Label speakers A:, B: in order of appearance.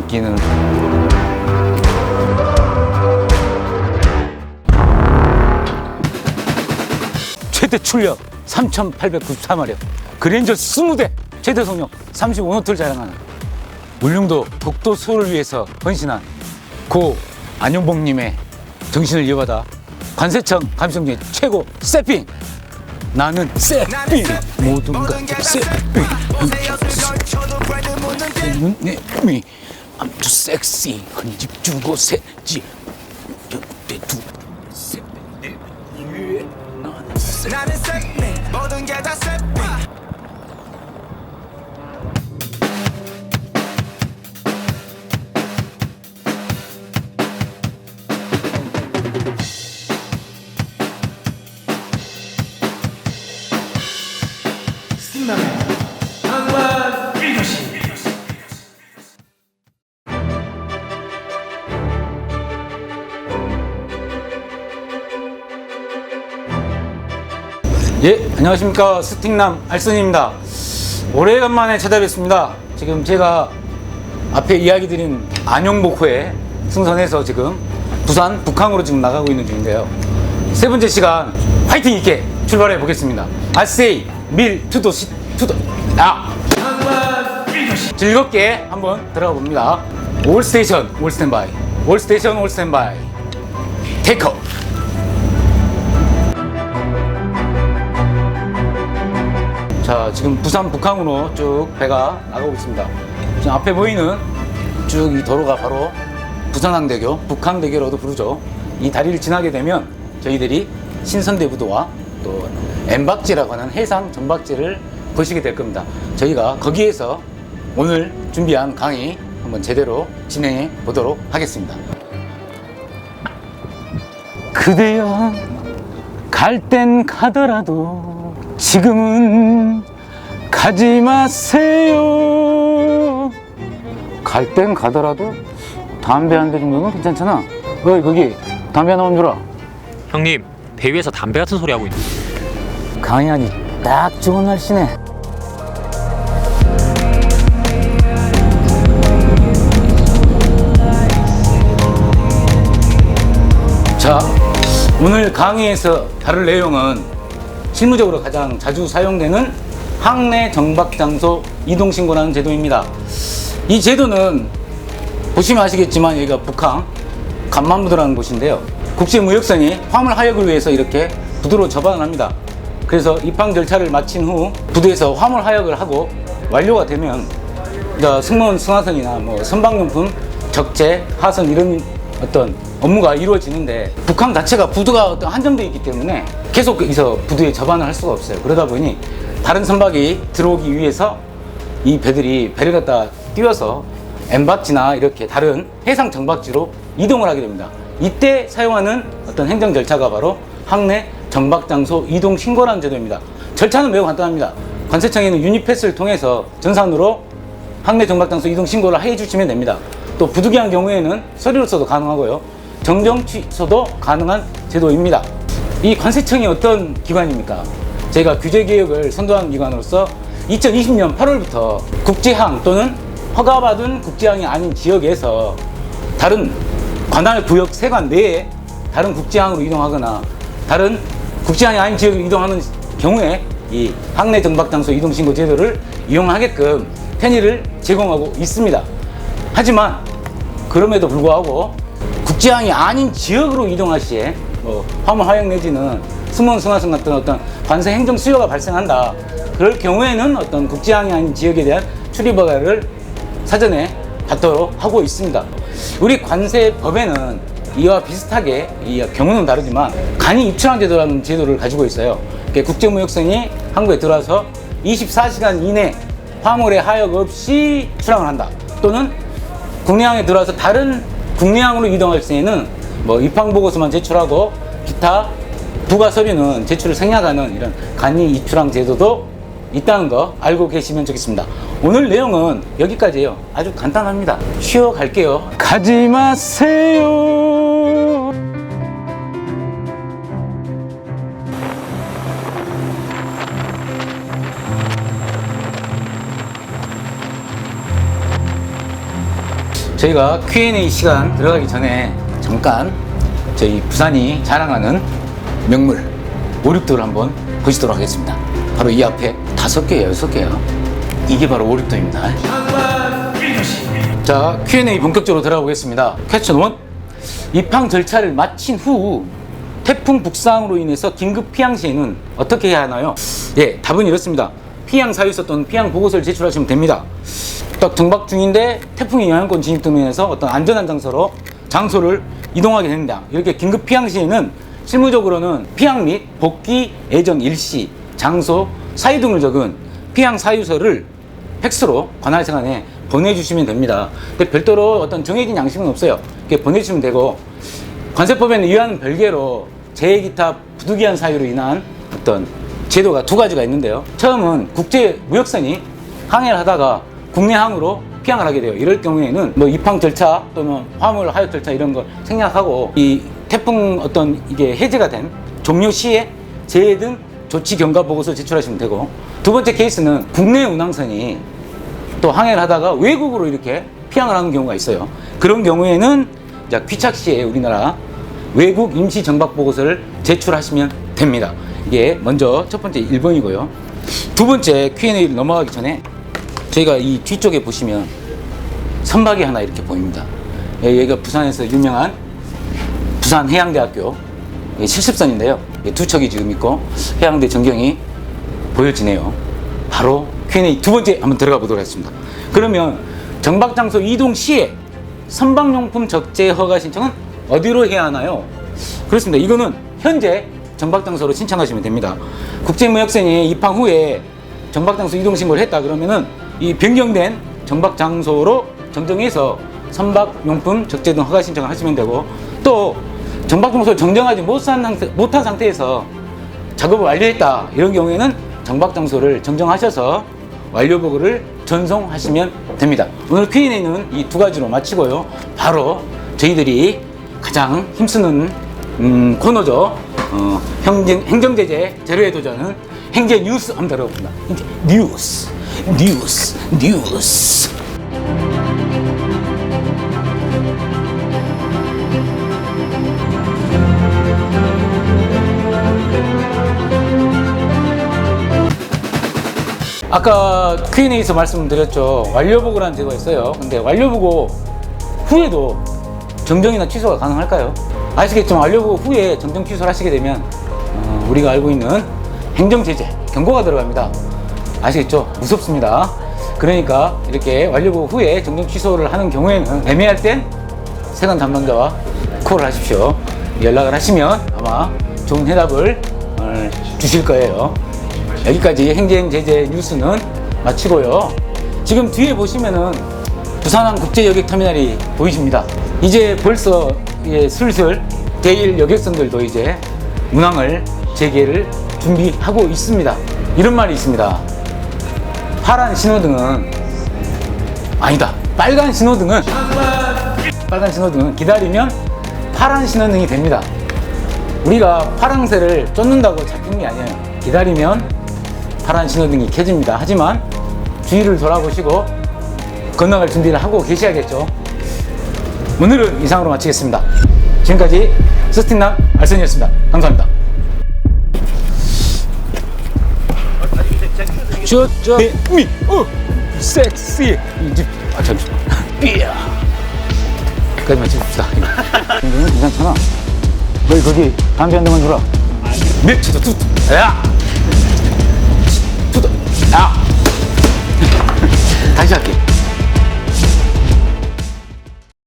A: 인기는 최대 출력 3,894마력, 그랜저 20대, 최대 속력 35노트를 자랑하는 울릉도 독도 수호를 위해서 헌신한 고 안용복님의 정신을 이어받아 관세청 감성의 최고 세핑, 나는 세핑, 모든 것 세핑, 내미 I'm too sexy, 한 집 주고 세집 두
B: 나는 세핑 모든 게 다 세핑
C: 스틱남의 항만 1교시.
A: 예, 안녕하십니까. 스틱남 알선입니다. 오래간만에 찾아뵙습니다. 지금 제가 앞에 이야기 드린 안용목호에 승선해서 지금 부산 북항으로 지금 나가고 있는 중인데요. 세 번째 시간 화이팅 있게 출발해 보겠습니다. I say 밀 투도 투도
C: 항만 1교시.
A: 즐겁게 한번 들어가 봅니다. 올 스테이션 올 스탠바이, 올 스테이션 올 스탠바이, 테이크. 자, 지금 부산 북항으로 쭉 배가 나가고 있습니다. 지금 앞에 보이는 쭉 이 도로가 바로 부산항대교, 북항대교로도 부르죠. 이 다리를 지나게 되면 저희들이 신선대부도와 또 엠박지라고 하는 해상 전박지를 보시게 될 겁니다. 저희가 거기에서 오늘 준비한 강의 한번 제대로 진행해 보도록 하겠습니다. 그대여 갈 땐 가더라도 지금은 가지 마세요. 갈 땐 가더라도 담배 한 대 정도는 괜찮잖아. 어이, 거기 담배 하나만 주라.
D: 형님, 배 위에서 담배 같은 소리 하고 있네.
A: 강의하니 딱 좋은 날씨네. 자, 오늘 강의에서 다룰 내용은 실무적으로 가장 자주 사용되는 항내 정박장소 이동신고라는 제도입니다. 이 제도는 보시면 아시겠지만 여기가 북항 간만부도라는 곳인데요. 국제무역선이 화물 하역을 위해서 이렇게 부두로 접안을 합니다. 그래서 입항 절차를 마친 후 부두에서 화물 하역을 하고 완료가 되면 승무원 승하선이나 뭐 선박용품 적재, 하선 이런 어떤 업무가 이루어지는데, 북항 자체가 부두가 어떤 한정되어 있기 때문에 계속 여기서 부두에 접안을 할 수가 없어요. 그러다 보니 다른 선박이 들어오기 위해서 이 배들이 배를 갖다 띄워서 엠박지나 이렇게 다른 해상 정박지로 이동을 하게 됩니다. 이때 사용하는 어떤 행정 절차가 바로 항내 정박장소 이동 신고라는 제도입니다. 절차는 매우 간단합니다. 관세청에는 유니패스를 통해서 전산으로 항내 정박장소 이동 신고를 해 주시면 됩니다. 또 부득이한 경우에는 서류로서도 가능하고요, 정정 취소도 가능한 제도입니다. 이 관세청이 어떤 기관입니까? 제가 규제 개혁을 선도한 기관으로서 2020년 8월부터 국제항 또는 허가받은 국제항이 아닌 지역에서 다른 관할 구역 세관 내에 다른 국제항으로 이동하거나 다른 국제항이 아닌 지역으로 이동하는 경우에 이 항내 정박장소 이동신고 제도를 이용하게끔 편의를 제공하고 있습니다. 하지만 그럼에도 불구하고 국제항이 아닌 지역으로 이동할 시에 뭐 화물 하역 내지는 승무원 승하선 같은 어떤 관세 행정 수요가 발생한다. 그럴 경우에는 어떤 국제항이 아닌 지역에 대한 출입 허가를 사전에 받도록 하고 있습니다. 우리 관세법에는 이와 비슷하게 이 경우는 다르지만 간이 입출항 제도라는 제도를 가지고 있어요. 국제무역선이 한국에 들어와서 24시간 이내 화물의 하역 없이 출항을 한다. 또는 국내항에 들어와서 다른 국내항으로 이동할 시에는 뭐 입항 보고서만 제출하고 기타 부가 서류는 제출을 생략하는 이런 간이 입출항 제도도 있다는 거 알고 계시면 좋겠습니다. 오늘 내용은 여기까지예요. 아주 간단합니다. 쉬어갈게요. 가지 마세요. 저희가 Q&A 시간 들어가기 전에 잠깐 저희 부산이 자랑하는 명물 오륙도를 한번 보시도록 하겠습니다. 바로 이 앞에 5개예요, 6개요. 이게 바로 오륙도입니다.
C: 상반 1교시.
A: 자, Q&A 본격적으로 들어가 보겠습니다. 퀘스천 1. 입항 절차를 마친 후 태풍 북상으로 인해서 긴급 피항 시에는 어떻게 해야 하나요? 예, 답은 이렇습니다. 피항 사유서 또는 피항 보고서를 제출하시면 됩니다. 딱 정박 중인데 태풍이 영향권 진입 등으로 인해서 어떤 안전한 장소를 이동하게 된다. 이렇게 긴급 피항 시에는 실무적으로는 피항 및 복귀 예정 일시, 장소, 사유 등을 적은 피항 사유서를 팩스로 관할 시간에 보내주시면 됩니다. 근데 별도로 어떤 정해진 양식은 없어요. 이렇게 보내주시면 되고, 관세법에는 이와는 별개로 재해기타 부득이한 사유로 인한 어떤 제도가 2가지가 있는데요. 처음은 국제무역선이 항해를 하다가 국내항으로 피항을 하게 돼요. 이럴 경우에는 뭐 입항 절차 또는 화물 하역 절차 이런 걸 생략하고 이 태풍 어떤 이게 해제가 된 종료 시에 재해 등 조치 경과 보고서를 제출하시면 되고, 2번째 케이스는 국내 운항선이 또 항해를 하다가 외국으로 이렇게 피항을 하는 경우가 있어요. 그런 경우에는 이제 귀착 시에 우리나라 외국 임시 정박 보고서를 제출하시면 됩니다. 이게 먼저 첫 번째 1번이고요. 2번째 Q&A를 넘어가기 전에 저희가 이 뒤쪽에 보시면 선박이 하나 이렇게 보입니다. 여기가 부산에서 유명한 부산해양대학교 실습선인데요. 2척이 지금 있고 해양대 전경이 보여지네요. 바로 Q&A 2번째 한번 들어가 보도록 하겠습니다. 그러면 정박장소 이동 시에 선박용품 적재 허가 신청은 어디로 해야 하나요? 그렇습니다. 이거는 현재 정박장소로 신청하시면 됩니다. 국제무역선이 입항 후에 정박장소 이동 신고를 했다 그러면은 이 변경된 정박장소로 정정해서 선박용품 적재 등 허가 신청을 하시면 되고, 또 정박장소를 정정하지 못한 상태에서 작업을 완료했다 이런 경우에는 정박장소를 정정하셔서 완료보고를 전송하시면 됩니다. 오늘 Q&A는 이 2가지로 마치고요. 바로 저희들이 가장 힘쓰는 코너죠. 행정제재 제로에 도전은 행제 뉴스 한번 들어봅니다. 뉴스. 아까 Q&A에서 말씀드렸죠. 완료보고라는 제도가 있어요. 근데 완료보고 후에도 정정이나 취소가 가능할까요? 아시겠지만 완료보고 후에 정정 취소를 하시게 되면 우리가 알고 있는 행정제재, 경고가 들어갑니다. 아시겠죠? 무섭습니다. 그러니까 이렇게 완료보고 후에 정정 취소를 하는 경우에는 애매할 땐 세관 담당자와 콜을 하십시오. 연락을 하시면 아마 좋은 해답을 주실 거예요. 여기까지 행정제재 뉴스는 마치고요. 지금 뒤에 보시면은 부산항 국제여객터미널이 보이십니다. 이제 벌써 슬슬 제1 여객선들도 이제 운항을 재개를 준비하고 있습니다. 이런 말이 있습니다. 파란 신호등은 아니다. 빨간 신호등은 기다리면 파란 신호등이 됩니다. 우리가 파랑새를 쫓는다고 잡히는 게 아니에요. 기다리면 파란 신호등이 켜집니다. 하지만 주위를 돌아보시고 건너갈 준비를 하고 계셔야겠죠. 오늘은 이상으로 마치겠습니다. 지금까지 스팅남 알선이었습니다. 감사합니다. 섹시. 잠시만. 삐야. 여기까지만 찍읍시다. 괜찮잖아. 너희 거기 담배 한 대만 줘라. 밀치도 투. 야. 투. 야. 다시 할게.